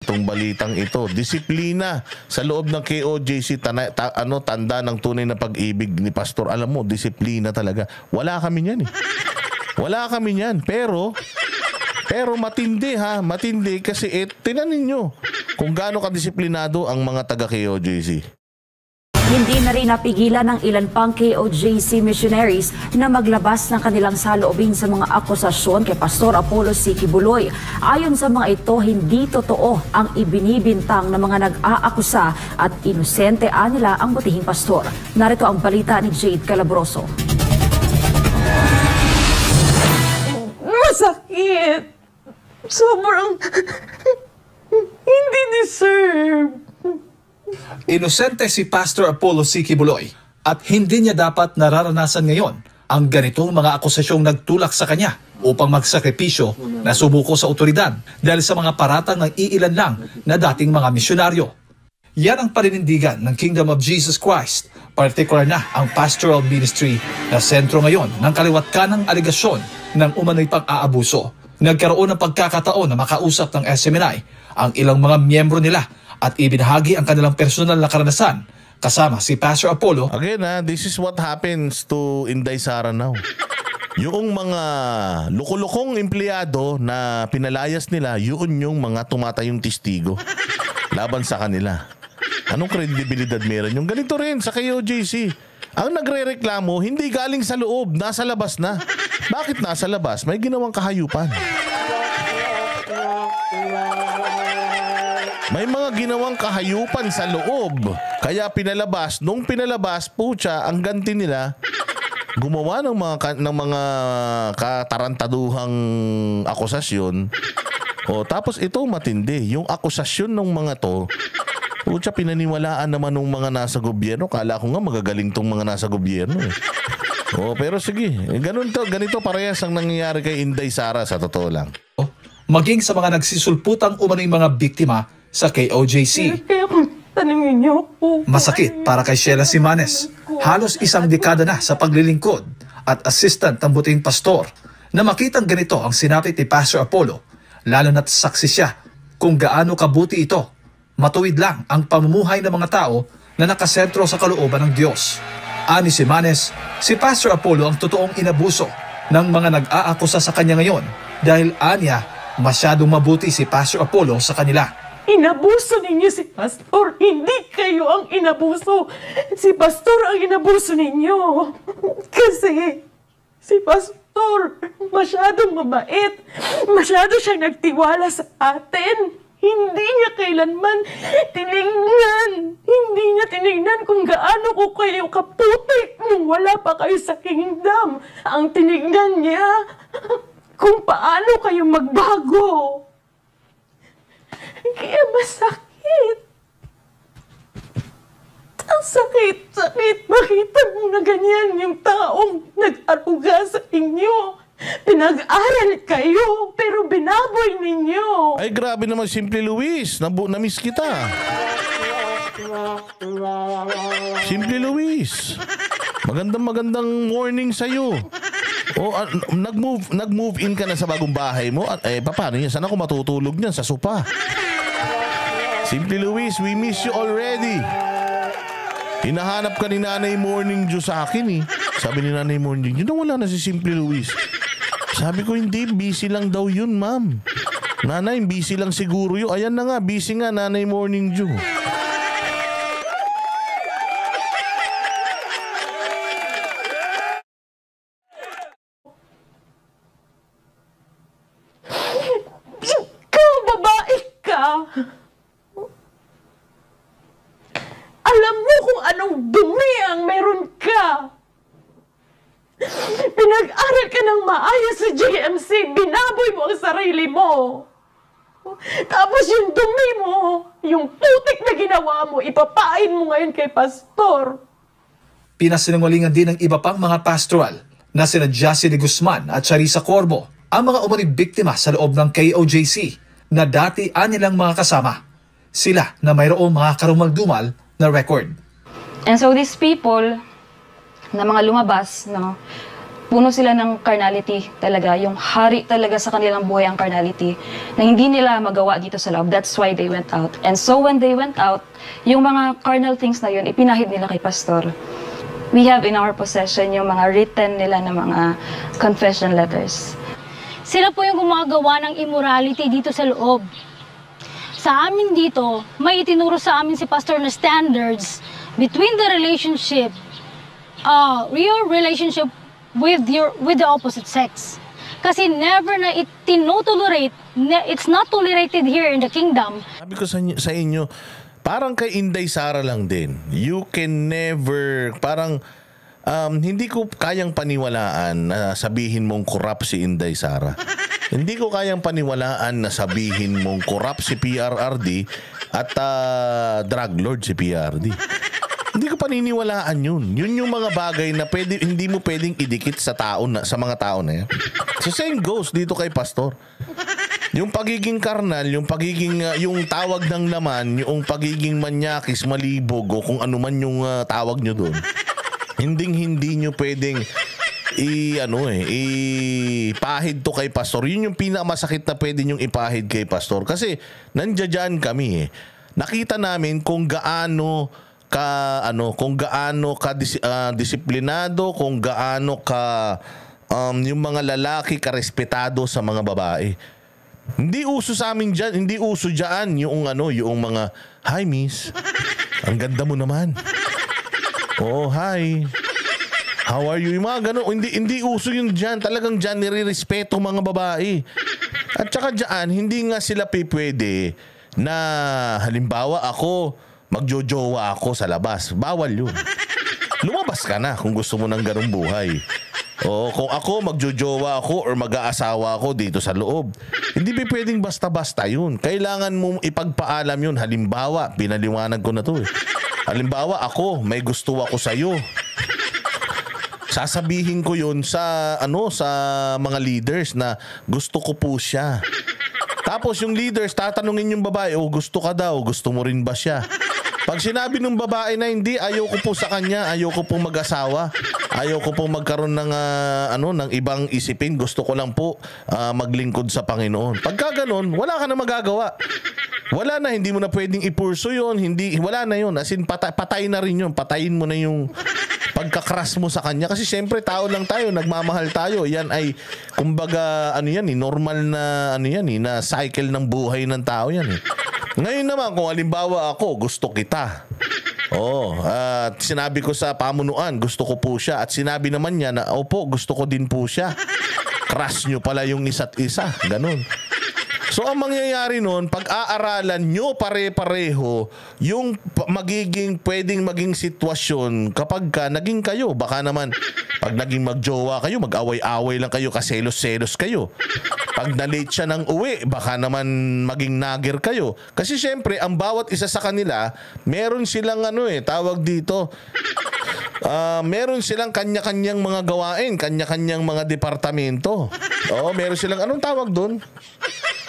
itong balitang ito. Disiplina sa loob ng KOJC, tanda ng tunay na pag-ibig ni Pastor. Alam mo, disiplina talaga. Wala kami niyan eh. Wala kami niyan. Pero matindi ha. Matindi kasi tinanin nyo kung gaano kadisiplinado ang mga taga KOJC. Hindi na rin napigilan ng ilan pang KOJC missionaries na maglabas ng kanilang saloobin sa mga akusasyon kay Pastor Apollo C. Quiboloy. Ayon sa mga ito, hindi totoo ang ibinibintang ng mga nag-aakusa at inosente nila ang butihing pastor. Narito ang balita ni Jade Calabroso. Masakit! Sobrang hindi deserve. Inosente si Pastor Apollo C. Quiboloy at hindi niya dapat nararanasan ngayon ang ganitong mga akusasyong nagtulak sa kanya upang magsakripisyo na sumuko sa otoridad dahil sa mga paratang ng iilan lang na dating mga misyonaryo. Yan ang paninindigan ng Kingdom of Jesus Christ, partikular na ang pastoral ministry na sentro ngayon ng kaliwat-kanang aligasyon ng umano'y pag-aabuso. Nagkaroon ng pagkakataon na makausap ng SMNI ang ilang mga miyembro nila at ibinahagi ang kanilang personal na karanasan kasama si Pastor Apollo. Again this is what happens to Inday Sara now. Yung mga lukulukong empleyado na pinalayas nila, yun yung mga tumatayong testigo laban sa kanila. Anong kredibilidad meron? Yung ganito rin sa KOJC. Ang nagrereklamo, hindi galing sa loob, nasa labas na. Bakit nasa labas? May ginawang kahayupan. May mga ginawang kahayupan sa loob. Kaya pinalabas. Nung pinalabas, pucha, ang ganti nila, gumawa ng mga katarantaduhang akusasyon. Tapos ito matindi. Yung akusasyon ng mga to, pucha, pinaniwalaan naman ng mga nasa gobyerno. Kala ko nga magagaling tong mga nasa gobyerno eh. Pero sige, ganito parehas ang nangyayari kay Inday Sara sa totoo lang. Maging sa mga nagsisulputang umano'y mga biktima sa KOJC. Masakit para kay Sheila Simanes. Halos isang dekada na sa paglilingkod at assistant ng butihing pastor na makitang ganito ang sinapit ni Pastor Apollo, lalo na't saksi siya kung gaano kabuti ito. Matuwid lang ang pamumuhay ng mga tao na nakasentro sa kalooban ng Diyos. Ani Simanes, si Pastor Apollo ang totoong inabuso ng mga nag-aakusa sa kanya ngayon dahil anya, masyadong mabuti si Pastor Apollo sa kanila. Inabuso ninyo si Pastor. Hindi kayo ang inabuso. Si Pastor ang inabuso ninyo. Kasi si Pastor masyadong mabait. Masyado siyang nagtiwala sa atin. Hindi niya kailanman tinignan. Hindi niya tinignan kung gaano ko kayo kaputi nung wala pa kayo sa kingdom. Ang tinignan niya kung paano kayo magbago. Kaya masakit. Ang sakit. Makita mo na ganyan yung taong nag-aruga sa inyo. Pinag-aral kayo, pero binaboy ninyo. Ay, grabe naman, Simple Luis. Na-miss kita. Simple Luis. Magandang morning sa'yo. Nag-move in ka na sa bagong bahay mo. Paano yan? Saan ako matutulog niyan? Sa sopa. Simple Luis, we miss you already. Hinahanap ka ni Nanay Morning Dew sa akin eh. Sabi ni Nanay Morning Dew, wala na si Simple Luis. Sabi ko, hindi, busy lang daw yun, ma'am. Nanay, busy lang siguro yun. Ayan na nga, busy nga, Nanay Morning Dew. Ikaw, babae ka. Alam mo kung anong dumi ang meron ka. Pinag-aral ka ng maayos sa JMC, binaboy mo ang sarili mo. Tapos yung dumi mo, yung putik na ginawa mo, ipapain mo ngayon kay Pastor. Pinasinungalingan din ng iba pang mga pastoral na sina Jassy de Guzman at Charissa Corbo, ang mga umanig biktima sa loob ng KOJC na dati anilang mga kasama. Sila na mayroong mga karumal-dumal na record. And so these people na mga lumabas, no, Puno sila ng carnality talaga, yung hari talaga sa kanilang buhay ang carnality, na hindi nila magawa dito sa loob. That's why they went out. And so when they went out, yung mga carnal things na yun, ipinahid nila kay pastor. We have in our possession yung mga written nila na mga confession letters. Sila po yung gumagawa ng immorality dito sa loob. Sa amin dito, may itinuro sa amin si pastor na standards between the relationship, real relationship with the opposite sex. Kasi never na itinotolerate, it's not tolerated here in the kingdom. Sabi ko sa inyo, parang kay Inday Sara lang din. You can never, parang hindi ko kayang paniwalaan na sabihin mong corrupt si Inday Sara. Hindi ko kayang paniwalaan na sabihin mong corrupt si PRRD at drug lord si PRD. Hindi ko paniniwalaan yun. Yun yung mga bagay na hindi mo pwedeng idikit sa mga tao na yan. So same goes dito kay pastor. Yung pagiging karnal, yung pagiging yung tawag ng laman, yung pagiging manyakis, malibog o kung ano man yung tawag nyo doon. Hindi nyo pwedeng ipahid to kay pastor. Yun yung pinakamasakit na pwede nyong ipahid kay pastor. Kasi nandiyan kami eh. Nakita namin kung gaano ka disiplinado, kung gaano ka yung mga lalaki karespetado sa mga babae. Hindi uso sa amin diyan, hindi uso diyan yung mga hi miss. Ang ganda mo naman. Oh, hi. How are you? Yung mga ganun. Hindi uso yun diyan. Talagang diyan nire-respeto mga babae. At saka diyan, hindi nga sila pwede na halimbawa ako magjojowa ako sa labas. Bawal yun. Lumabas ka na kung gusto mo ng ganung buhay. O kung ako magjojowa ako or mag-aasawa ako dito sa loob. Hindi pwedeng basta-basta yun. Kailangan mong ipagpaalam yun. Halimbawa, pinaliwanag ko na to eh. Halimbawa ako, may gusto ako sa'yo. Sasabihin ko yun sa mga leaders na gusto ko po siya. Tapos yung leaders tatanungin yung babae, gusto ka daw, gusto mo rin ba siya? Pag sinabi ng babae na hindi, ayoko po sa kanya, ayoko po mag-asawa, ayoko po magkaroon ng ng ibang isipin, gusto ko lang po maglingkod sa Panginoon. Pagka ganun, wala ka na magagawa. Wala na, hindi mo na pwedeng ipurso yun, wala na yun. As in, patay na rin yun. Patayin mo na yung pagkakras mo sa kanya. Kasi syempre, tao lang tayo, nagmamahal tayo. Yan ay, kumbaga, normal na, na cycle ng buhay ng tao yan eh. Ngayon naman, kung halimbawa ako, gusto kita. At sinabi ko sa pamunuan, gusto ko po siya. At sinabi naman niya na, opo, gusto ko din po siya. Crush nyo pala yung isa't isa. Ganun. So, ang mangyayari nun, pag-aaralan nyo pare-pareho yung pwedeng maging sitwasyon kapag naging kayo. Baka naman, pag naging magjowa kayo, mag-away-away lang kayo, kaselos-selos kayo. Pag na-late siya ng uwi, baka naman maging nagger kayo. Kasi syempre, ang bawat isa sa kanila, meron silang tawag dito, meron silang kanya-kanyang mga gawain, kanya-kanyang mga departamento. Meron silang, anong tawag doon?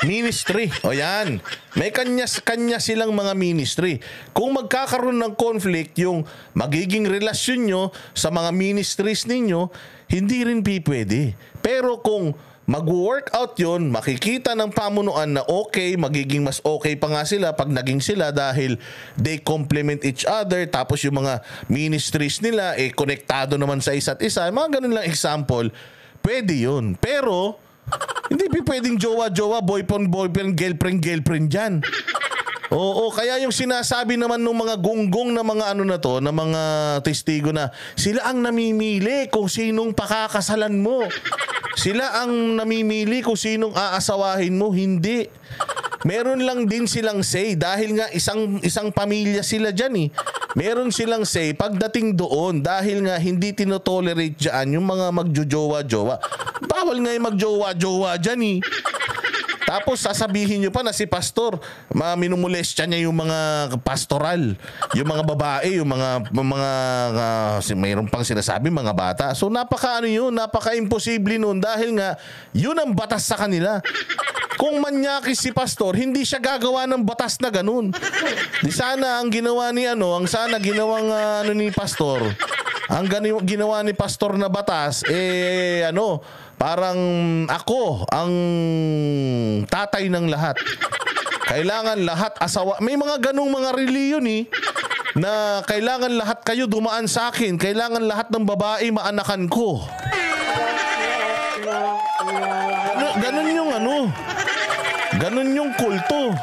Ministry. Yan. May kanya-kanya silang mga ministry. Kung magkakaroon ng conflict yung magiging relasyon nyo sa mga ministries ninyo, hindi rin pwede. Pero kung mag-work out yun, makikita ng pamunuan na okay, magiging mas okay pa nga sila pag naging sila dahil they complement each other, tapos yung mga ministries nila konektado naman sa isa't isa, mga ganun lang example, pwede yun. Pero hindi pwedeng jowa-jowa, boyfriend, girlfriend dyan. Kaya yung sinasabi naman ng mga gunggong na mga na mga testigo na sila ang namimili kung sinong pakakasalan mo. Sila ang namimili kung sinong aasawahin mo. Hindi. Meron lang din silang say dahil nga isang pamilya sila dyan eh. Meron silang say pagdating doon dahil nga hindi tinotolerate dyan yung mga magjojowa-jowa. Bawal nga yung magjowa-jowa dyan eh. Tapos sasabihin nyo pa na si pastor, minumulestya niya yung mga pastoral, yung mga babae, yung mga mayroon pang sinasabi mga bata. So napaka-imposible nun dahil nga yun ang batas sa kanila. Kung manyakis si pastor, hindi siya gagawa ng batas na ganun. Di sana ang ginawa ni ginawang ni pastor, Ang ginawa ni pastor na batas, parang ako ang tatay ng lahat. Kailangan lahat asawa. May mga ganong mga reliyon na kailangan lahat kayo dumaan sa akin. Kailangan lahat ng babae maanakan ko. Ganon yung ganon yung kulto.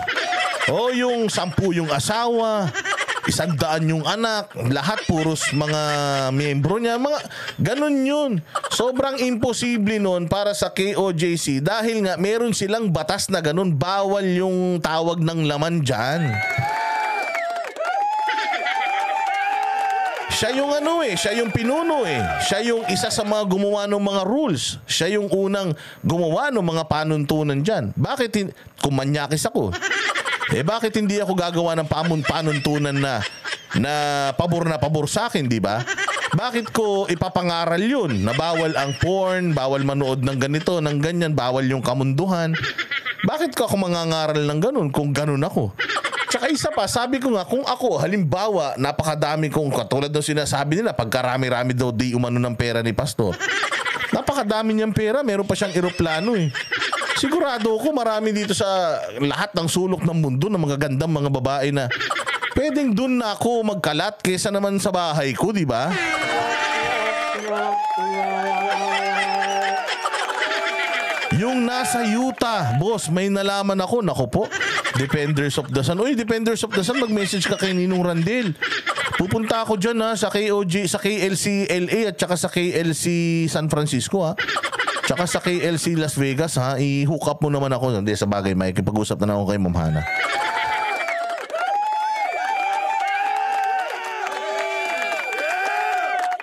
O yung 10 yung asawa, 100 yung anak, lahat puros mga miyembro niya, mga ganun yun. Sobrang imposible nun para sa KOJC dahil nga meron silang batas na ganun, bawal yung tawag ng laman dyan. Siya yung siya yung pinuno Siya yung isa sa mga gumawa ng mga rules. Siya yung unang gumawa ng mga panuntunan dyan. Bakit kung manyakis ako? Bakit hindi ako gagawa ng panuntunan na pabor sa akin, di ba? Bakit ko ipapangaral yun? Na bawal ang porn, bawal manood ng ganito, ng ganyan, bawal yung kamunduhan. Bakit ko ako mangangaral ng ganun kung ganun ako? Tsaka isa pa, sabi ko nga, kung ako, halimbawa, napakadami kong, katulad daw sinasabi nila, pagkarami-rami daw di umano ng pera ni pastor. Napakadami niyang pera, meron pa siyang eroplano Sigurado ko marami dito sa lahat ng sulok ng mundo ng mga gandang mga babae na pwedeng dun na ako magkalat kesa naman sa bahay ko, di ba? Yung nasa Utah, boss, may nalaman ako. Nako po, Defenders of the Sun. Uy, Defenders of the Sun, mag-message ka kay Ninong Randel. Pupunta ako dyan sa KLC LA at saka sa KLC San Francisco Tsaka sa KLC Las Vegas i-hook up mo naman ako. Hindi, sa bagay, Mike, ipag-usap na ako kay Ma'am Hana.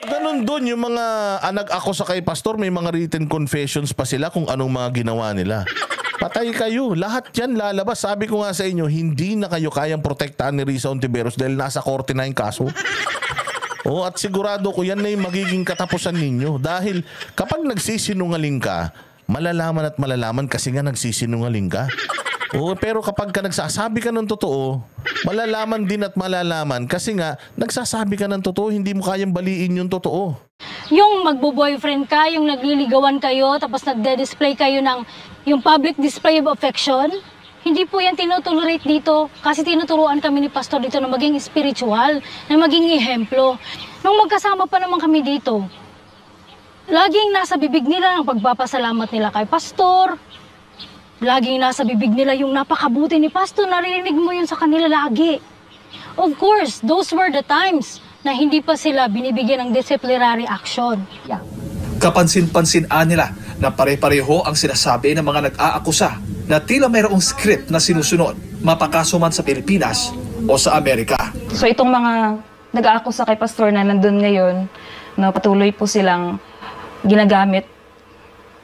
Ganun dun, yung mga anak ako sa kay pastor, may mga written confessions pa sila kung anong mga ginawa nila. Patay kayo. Lahat yan lalabas. Sabi ko nga sa inyo, hindi na kayo kayang protektahan ni Risa Ontiveros dahil nasa korte na yung kaso. At sigurado ko yan na yung magiging katapusan ninyo. Dahil kapag nagsisinungaling ka, malalaman kasi nga nagsisinungaling ka. Pero kapag ka nagsasabi ka ng totoo, malalaman din at malalaman kasi nga nagsasabi ka ng totoo, hindi mo kayang baliin yung totoo. Yung magbo-boyfriend ka, yung nagliligawan kayo, tapos nagde-display kayo ng yung public display of affection, hindi po yan tinotolerate dito kasi tinuturuan kami ni pastor dito na maging spiritual, na maging ehemplo. Nung magkasama pa naman kami dito, laging nasa bibig nila ang pagpapasalamat nila kay pastor. Laging nasa bibig nila yung napakabuti ni pastor, narinig mo yun sa kanila lagi. Of course, those were the times na hindi pa sila binibigyan ng disciplinary action. Yeah. Kapansin-pansin nila na pare-pareho ang sinasabi ng mga nag-aakusa na tila mayroong script na sinusunod, mapakaso man sa Pilipinas o sa Amerika. So itong mga nag-aakusa kay pastor na nandun ngayon, patuloy po silang ginagamit.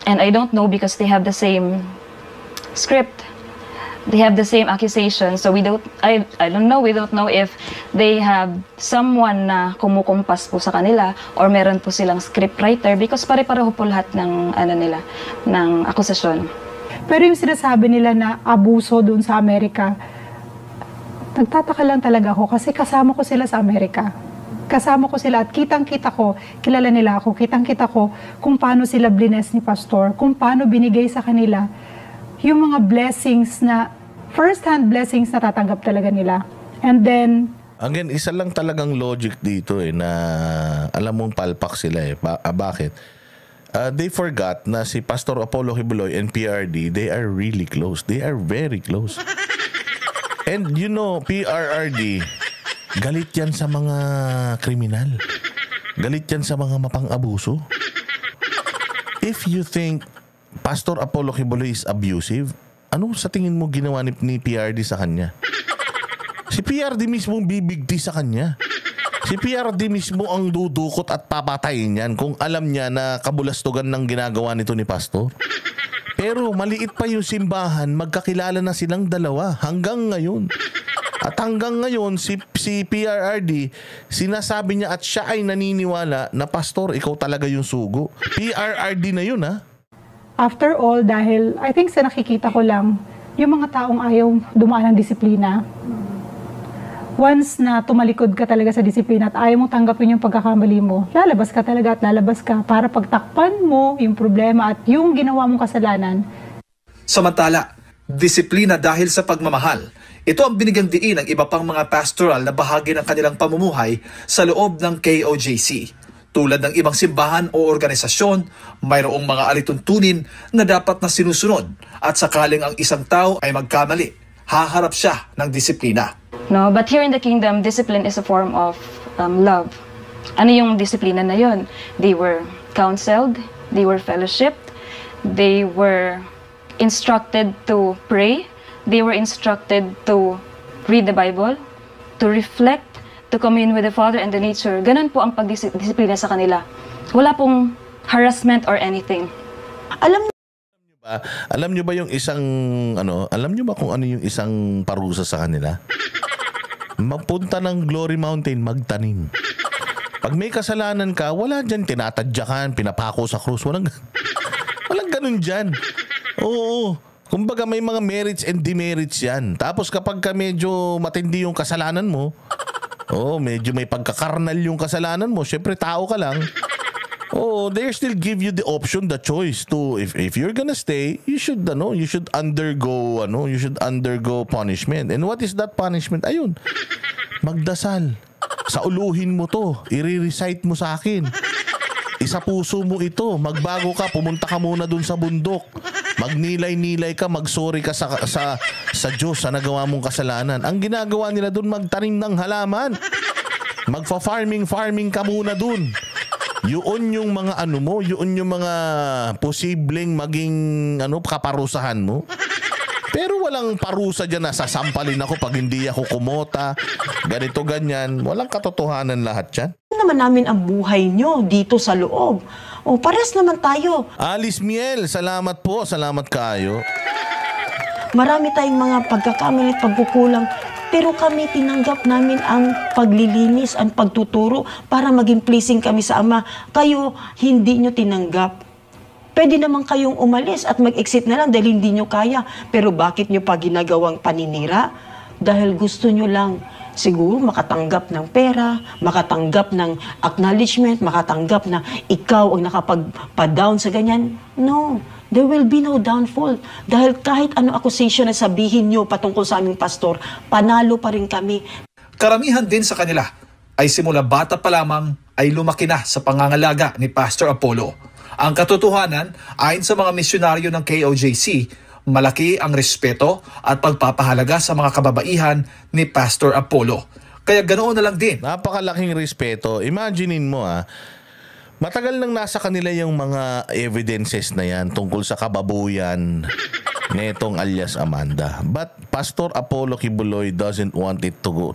And I don't know because they have the same script. They have the same accusation. So we don't know if they have someone na kumukumpas po sa kanila or meron po silang scriptwriter because pare-pareho po lahat ng ng akusasyon. Pero yung sinasabi nila na abuso doon sa Amerika, nagtataka lang talaga ako kasi kasama ko sila sa Amerika. Kasama ko sila at kitang-kita ko, kilala nila ako, kitang-kita ko kung paano sila blines ni pastor, kung paano binigay sa kanila yung mga blessings na, first-hand blessings na tatanggap talaga nila. And then, again, isa lang talagang logic dito na alam mong palpak sila bakit? They forgot na si Pastor Apollo Kibuloy and PRD, they are really close. They are very close. And you know, PRRD, galit yan sa mga kriminal. Galit yan sa mga mapang-abuso. If you think Pastor Apollo Kibuloy is abusive, ano sa tingin mo ginawa ni PRD sa kanya? Si PRD mismo bibigti sa kanya. Si PRD mismo ang dudukot at papatayin yan kung alam niya na kabulastugan ng ginagawa nito ni pastor. Pero maliit pa yung simbahan, magkakilala na silang dalawa hanggang ngayon. At hanggang ngayon, si PRRD, sinasabi niya at siya ay naniniwala na pastor, ikaw talaga yung sugo. PRRD na yun after all, dahil I think sa nakikita ko lang, yung mga taong ayaw dumaan ng disiplina, once na tumalikod ka talaga sa disiplina at ayaw mong tanggapin yung pagkakamali mo, lalabas ka talaga at lalabas ka para pagtakpan mo yung problema at yung ginawa mong kasalanan. Samantala, disiplina dahil sa pagmamahal. Ito ang binigyang diin ng iba pang mga pastoral na bahagi ng kanilang pamumuhay sa loob ng KOJC. Tulad ng ibang simbahan o organisasyon, mayroong mga alituntunin na dapat na sinusunod at sakaling ang isang tao ay magkamali, haharap siya ng disiplina. No, but here in the kingdom, discipline is a form of love. Ano yung disiplina na yun? They were counseled, they were fellowshipped, they were instructed to pray, they were instructed to read the Bible, to reflect, to commune with the Father and the nature. Ganun po ang pagdisiplina sa kanila. Wala pong harassment or anything. Alam nyo ba yung isang alam nyo ba kung ano yung isang parusa sa kanila? Magpunta ng Glory Mountain, magtanim. Pag may kasalanan ka, wala dyan tinatadyakan, pinapako sa krus. Walang ganun dyan. Oo. Kumbaga may mga merits and demerits yan. Tapos kapag ka medyo matindi yung kasalanan mo, medyo may pagkakarnal yung kasalanan mo, syempre tao ka lang. They still give you the option, the choice to if you're gonna stay, you should undergo punishment. And what is that punishment? Ayun. Magdasal. Sauluhin mo to. I-recite mo sa akin. Isa puso mo ito. Magbago ka, pumunta ka muna dun sa bundok. Magnilay-nilay ka, magsorry ka sa Diyos sa nagawa mong kasalanan. Ang ginagawa nila dun, magtanim ng halaman. Magfa-farming ka muna dun. Yun yung mga yun yung mga posibleng maging kaparusahan mo. Pero walang parusa dyan na sasampalin ako pag hindi ako kumota, ganito, ganyan. Walang katotohanan lahat yan. Naman namin ang buhay nyo dito sa loob. Pares naman tayo. Alice Miel, salamat po. Salamat kayo. Marami tayong mga pagkakamali at pagkukulang. Pero kami, tinanggap namin ang paglilinis, ang pagtuturo para maging pleasing kami sa Ama. Kayo, hindi nyo tinanggap. Pwede naman kayong umalis at mag-exit na lang dahil hindi nyo kaya. Pero bakit nyo pa ginagawang paninira? Dahil gusto nyo lang siguro makatanggap ng pera, makatanggap ng acknowledgement, makatanggap na ikaw ang nakapagpa-down sa ganyan. No. There will be no downfall. Dahil kahit ano accusation na sabihin nyo patungkol sa aming pastor, panalo pa rin kami. Karamihan din sa kanila ay simula bata pa lamang ay lumaki na sa pangangalaga ni Pastor Apollo. Ang katotohanan, ayon sa mga misyonaryo ng KOJC, malaki ang respeto at pagpapahalaga sa mga kababaihan ni Pastor Apollo. Kaya ganoon na lang din. Napakalaking respeto. Imaginein mo matagal nang nasa kanila yung mga evidences na yan tungkol sa kababuyan netong alias Amanda. But Pastor Apollo Kibuloy doesn't want it to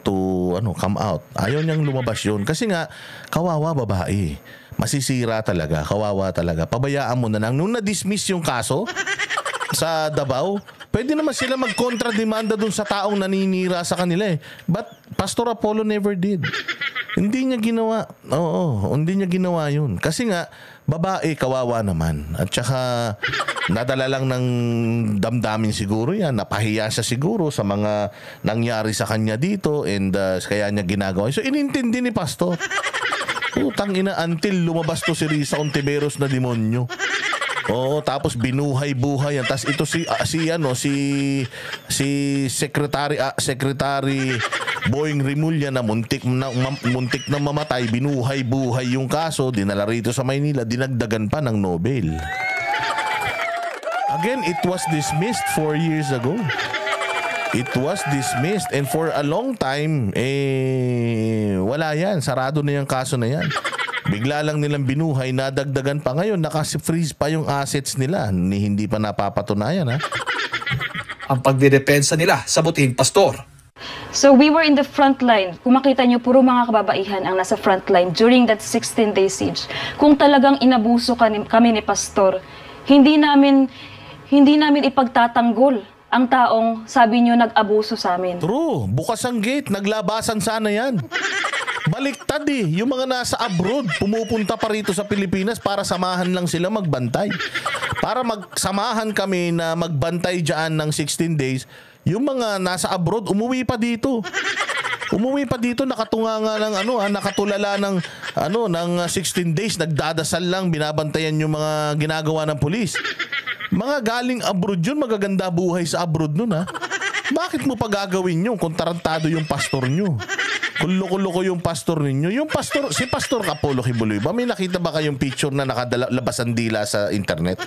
come out. Ayaw niyang lumabas yun. Kasi nga, kawawa babae. Masisira talaga. Kawawa talaga. Pabayaan mo na lang. Nung na-dismiss yung kaso sa Davao, pwede naman sila mag-kontra-demanda dun sa taong naninira sa kanila eh. But Pastor Apollo never did. Hindi niya ginawa. Hindi niya ginawa yun. Kasi nga, babae, kawawa naman. At saka, nadala lang ng damdamin siguro yan. Napahiya siya siguro sa mga nangyari sa kanya dito and kaya niya ginagawa. So, inintindi ni Pastor. Utang ina, until lumabas to si Risa Ontiveros na demonyo. Tapos binuhay-buhay yan. Tapos ito si Secretary Boying Rimulya na muntik na mamatay, binuhay-buhay yung kaso, dinala rito sa Maynila, dinagdagan pa ng Nobel. Again, it was dismissed 4 years ago. It was dismissed and for a long time, wala yan. Sarado na yung kaso na yan. Bigla lang nilang binuhay, nadagdagan pa. Ngayon, naka-freeze pa yung assets nila. Hindi pa napapatunayan, ha? Ang pagdidepensa nila sa butihing pastor. So we were in the front line. Kung makita nyo, puro mga kababaihan ang nasa front line during that 16-day siege. Kung talagang inabuso kami ni Pastor, hindi namin ipagtatanggol ang taong sabi nyo nag-abuso sa amin. True. Bukas ang gate. Naglabasan sana yan. Baliktad yung mga nasa abroad, pumupunta pa rito sa Pilipinas para samahan lang sila magbantay. Para magsamahan kami na magbantay dyan ng 16 days, yung mga nasa abroad, umuwi pa dito. Umuwi pa dito nakatunganga ng nakatulala ng ng 16 days, nagdadasal lang, binabantayan yung mga ginagawa ng pulis. Mga galing abroad yun, magaganda buhay sa abroad nun ha. Bakit mo pa gagawin yun kung tarantado yung pastor nyo? Kung loko-loko yung pastor ninyo. Si Pastor Apollo Kibuloy ba? May nakita ba kayong picture na nakadalabas ang dila sa internet?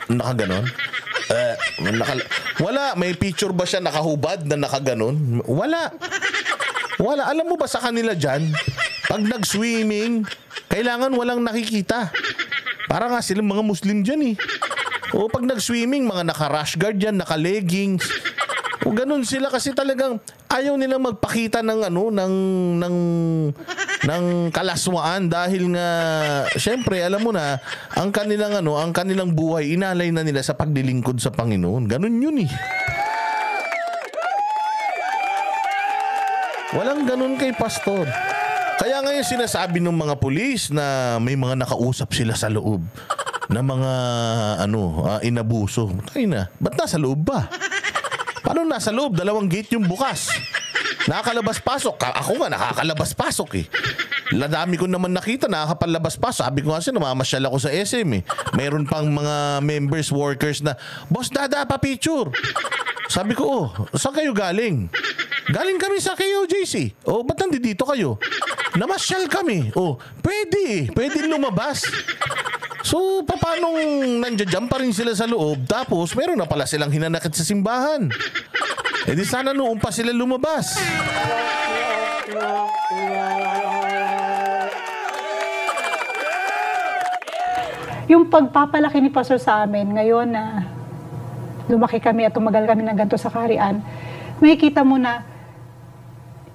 Nakaganon? Wala. May picture ba siya nakahubad na nakaganon? Wala. Alam mo ba sa kanila dyan, pag nag-swimming, kailangan walang nakikita. Para nga silang mga Muslim dyan eh. O pag nag-swimming, mga naka-rash guard dyan, naka-leggings. O ganun sila kasi talagang ayaw nilang magpakita ng ng kalaswaan dahil nga syempre alam mo na ang kanilang buhay inalay na nila sa paglilingkod sa Panginoon. Ganun yun eh. Walang ganun kay pastor. Kaya ngayon sinasabi ng mga pulis na may mga nakausap sila sa loob na mga inabuso. Tayo na, ba't nasa loob ba? Paano nasa loob? 2 gate yung bukas. Nakakalabas-pasok. Ako nga nakakalabas-pasok eh. Ladami ko naman nakita, nakakapalabas-pasok. Sabi ko nga namamasyal ako sa SM eh. Mayroon pang mga members, workers na, Boss Dada, pa-picture. Sabi ko, saan kayo galing? Galing kami sa KOJC. Ba't nandito kayo? Namasyal kami. Pwede lumabas. So, paano nandiyan pa rin sila sa loob, tapos meron na pala silang hinanakit sa simbahan? Di sana noon pa sila lumabas. Yung pagpapalaki ni Pastor sa amin, ngayon na lumaki kami at tumagal kami ng ganito sa kaharian, makikita mo na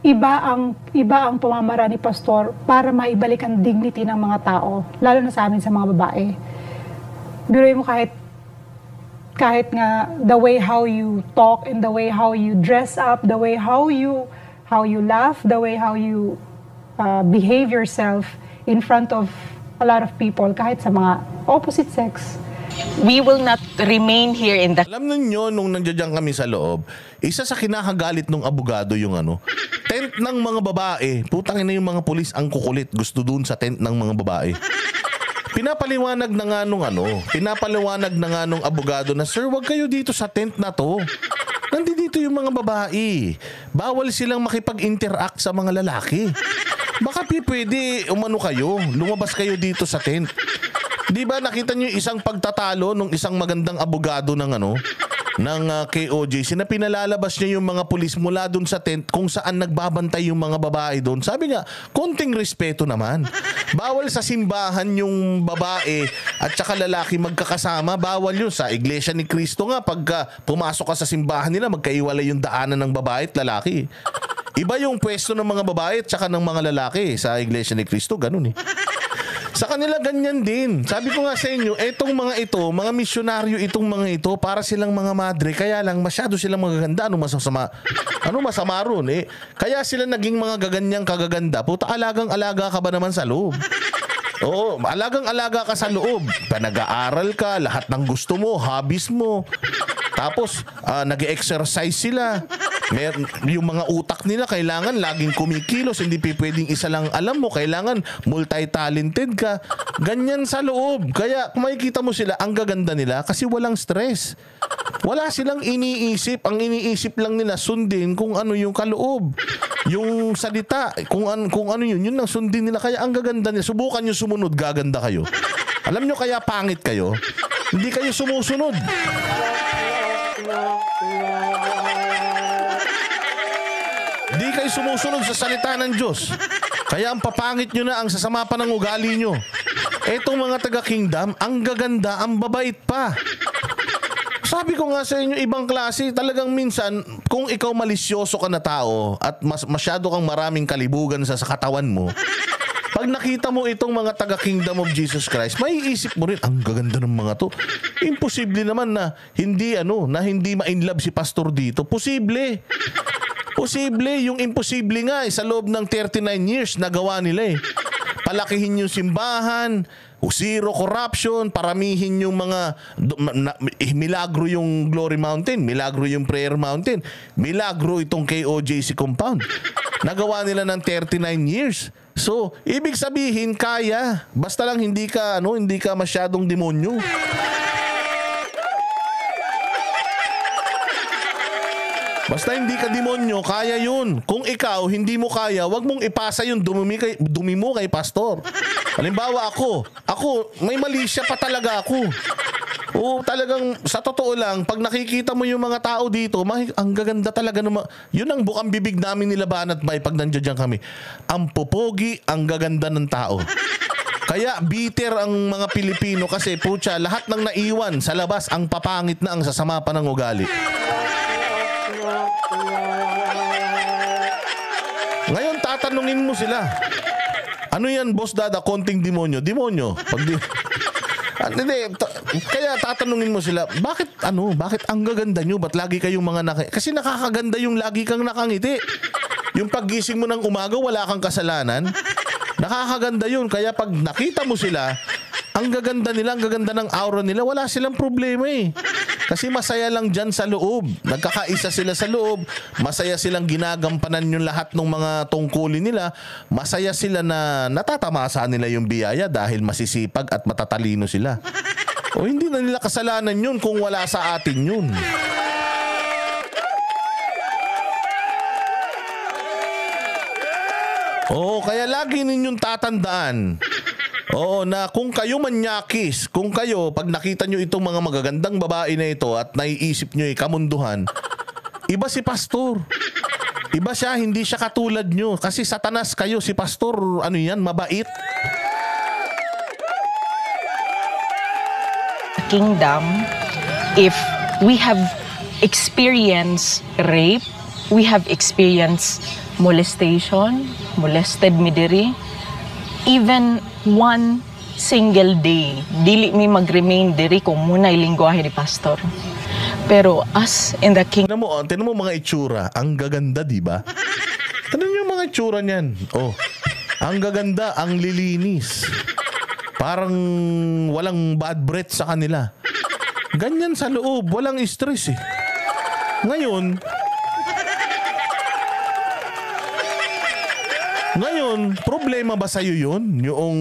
iba ang pamamaraan ni Pastor para maibalik ang dignity ng mga tao, lalo na sa amin sa mga babae. Biruin mo kahit nga the way how you talk and the way how you dress up, the way how you laugh, the way how you behave yourself in front of a lot of people, kahit sa mga opposite sex. We will not remain here in the... Alam ninyo, nung nandiyan kami sa loob, isa sa kinakagalit ng abogado yung tent ng mga babae. Putang ina yung mga pulis ang kukulit. Gusto dun sa tent ng mga babae. Pinapaliwanag na nga nung abogado na, Sir, wag kayo dito sa tent na to. Nandito yung mga babae. Bawal silang makipag-interact sa mga lalaki. Baka pwede lumabas kayo dito sa tent. Di ba nakita niyo isang pagtatalo nung isang magandang abogado ng KOJC na pinalalabas niya yung mga pulis mula dun sa tent kung saan nagbabantay yung mga babae doon. Sabi nga, konting respeto naman. Bawal sa simbahan yung babae at saka lalaki magkakasama. Bawal yun. Sa Iglesia ni Cristo nga, pagka pumasok ka sa simbahan nila, magkaiwalay yung daanan ng babae at lalaki. Iba yung pwesto ng mga babae at saka ng mga lalaki sa Iglesia ni Cristo. Ganun eh. Sa kanila ganyan din. Sabi ko nga sa inyo, mga misyonaryo itong mga ito, para silang mga madre, kaya lang masyado silang magaganda. Ano masama ron eh? Kaya sila naging mga gaganyang kagaganda. Puta, alagang-alaga ka ba naman sa loob? Oo, alagang-alaga ka sa loob. Nag-aaral ka, lahat ng gusto mo, hobbies mo. Tapos, nag-exercise sila. Yung mga utak nila kailangan laging kumikilos, hindi pwedeng isa lang alam mo, kailangan multi-talented ka. Ganyan sa loob. Kaya kung makikita mo sila, ang gaganda nila kasi walang stress. Wala silang iniisip. Ang iniisip lang nila sundin kung ano yung kaloob. Yung salita, kung ano yun ang sundin nila. Kaya ang gaganda nila. Subukan nyo sumunod, gaganda kayo. Alam nyo kaya pangit kayo? Hindi kayo sumusunod. Di kayo sumusunod sa salita ng Diyos. Kaya ang papangit nyo na, ang sasama pa ng ugali nyo. Etong mga taga-kingdom, ang gaganda, ang babait pa. Sabi ko nga sa inyo, ibang klase. Talagang minsan, kung ikaw malisyoso ka na tao at masyado kang maraming kalibugan sa katawan mo, pag nakita mo itong mga taga-kingdom of Jesus Christ, may isip mo rin, ang gaganda ng mga to. Imposible naman na hindi ma-inlove si pastor dito. Posible. Yung imposible nga sa loob ng 39 years nagawa nila eh. Palakihin yung simbahan, Zero corruption, paramihin yung mga milagro yung Glory Mountain, milagro yung Prayer Mountain, milagro itong KOJC compound. Nagawa nila ng 39 years. So, ibig sabihin kaya, basta lang hindi ka masyadong demonyo. Basta hindi ka demonyo, kaya yun. Kung ikaw hindi mo kaya, wag mong ipasa yung dumi mo kay pastor. Halimbawa ako may mali siya pa talaga ako. Oo, talagang sa totoo lang, pag nakikita mo yung mga tao dito, ang gaganda talaga naman. Yun ang bukang bibig namin nila Banat Bay pag nandiyan kami. Ang popogi, ang gaganda ng tao. Kaya bitter ang mga Pilipino kasi putya, lahat ng naiwan sa labas, ang papangit na, ang sasama pa ng ugali. Ngayon, tatanungin mo sila. Ano yan, Boss Dada? Konting demonyo. Demonyo. Kaya tatanungin mo sila, bakit ang gaganda nyo? Ba't lagi kayong mga Kasi nakakaganda yung lagi kang nakangiti. Yung paggising mo ng umaga, wala kang kasalanan. Nakakaganda yun. Kaya pag nakita mo sila, ang gaganda nila, ang gaganda ng aura nila, wala silang problema eh. Kasi masaya lang dyan sa loob. Nagkakaisa sila sa loob. Masaya silang ginagampanan yung lahat ng mga tungkulin nila. Masaya sila na natatamasa nila yung biyaya dahil masisipag at matatalino sila. O hindi na nila kasalanan yun kung wala sa atin yun. Oo, kaya lagi ninyong tatandaan. Oo, na kung kayo manyakis, kung kayo, pag nakita nyo itong mga magagandang babae na ito at naiisip nyo kamunduhan, iba si pastor. Iba siya, hindi siya katulad nyo. Kasi satanas kayo, si pastor, mabait. Kingdom, if we have experienced rape, we have experienced molestation, molested mi diri, even one single day, dili mi mag-remain diri kung muna ilingguahe ni pastor. Pero us in the kingdom... Tinan mo mga itsura. Ang gaganda, di ba? Tinan mo yung mga itsura niyan. Oh, ang gaganda, ang lilinis. Parang walang bad breath sa kanila. Ganyan sa loob, walang stress eh. Ngayon, problema ba sa'yo yun? Yung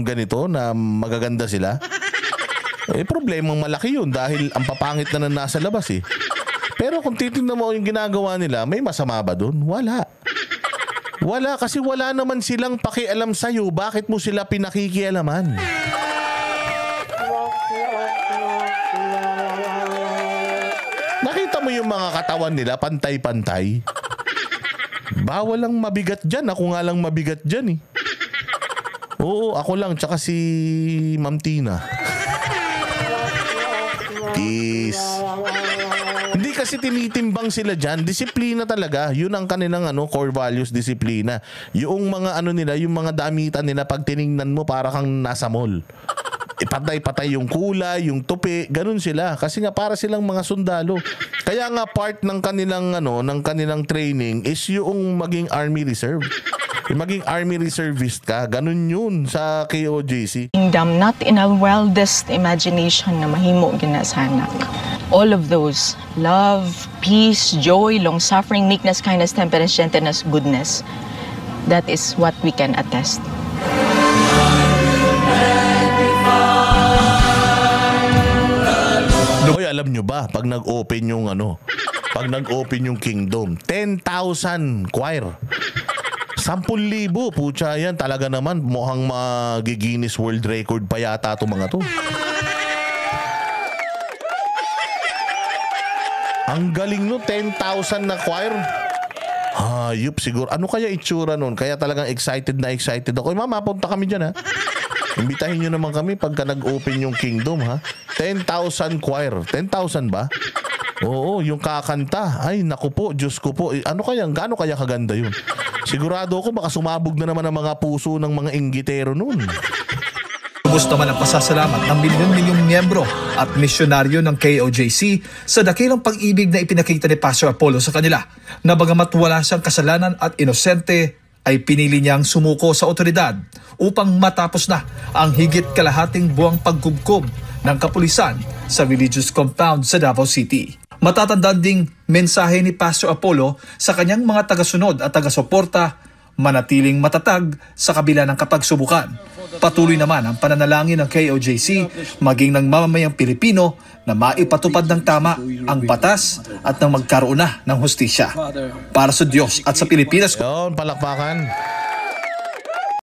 ganito na magaganda sila? Problemang malaki yun dahil ang papangit na nasa labas eh. Pero kung titignan mo yung ginagawa nila, may masama ba dun? Wala. Wala kasi wala naman silang pakialam sa'yo. Bakit mo sila pinakikialaman? Nakita mo yung mga katawan nila, pantay-pantay. Bawal lang mabigat dyan. Ako nga lang mabigat dyan eh. Oo, ako lang. Tsaka si Ma'am Tina. Hindi kasi tinitimbang sila dyan. Disiplina talaga. Yun ang kanilang core values, disiplina. Yung mga nila, yung mga damitan nila, pag tiningnan mo, para kang nasa mall. Patay-patay yung kulay, yung tupi, ganun sila. Kasi nga para silang mga sundalo. Kaya nga part ng kanilang ng kanilang training is yung maging Army Reserve. Yung maging Army Reservist ka, ganun yun sa KOJC. Kingdom, not in a wildest imagination na mahimo ginasanak. All of those, love, peace, joy, long-suffering, meekness, kindness, temperance, gentleness, goodness. That is what we can attest. Hoy, alam nyo ba, pag nag-open yung pag nag-open yung Kingdom, 10,000 choir. 10,000, putya yan. Talaga naman, mukhang mag-Guinness World Record pa yata itong mga to. Ang galing no, 10,000 na choir. Hayop siguro. Ano kaya itsura nun? Kaya talagang excited ako. Mama, punta kami dyan ha. Imbitahin nyo naman kami pagka nag-open yung Kingdom ha. 10,000 choir. 10,000 ba? Oo, yung kakanta. Ay, naku po, Diyos ko po. Gaano kaya kaganda yun? Sigurado ako baka sumabog na naman ang mga puso ng mga inggitero nun. Lubos naman ang pasasalamat ng milyon-milyong miyembro at misyonaryo ng KOJC sa dakilang pag-ibig na ipinakita ni Pastor Apollo sa kanila na bagamat wala siyang kasalanan at inosente, ay pinili niyang sumuko sa otoridad upang matapos na ang higit kalahating buwang pagkubkob ng kapulisan sa religious compound sa Davao City. Matatandaan ding mensahe ni Pastor Apollo sa kanyang mga tagasunod at tagasuporta, manatiling matatag sa kabila ng kapagsubukan. Patuloy naman ang pananalangin ng KOJC maging ng mamamayang Pilipino na maipatupad ng tama ang batas at nang magkaroon na ng hustisya. Para sa Diyos at sa Pilipinas. Yun, palakpakan.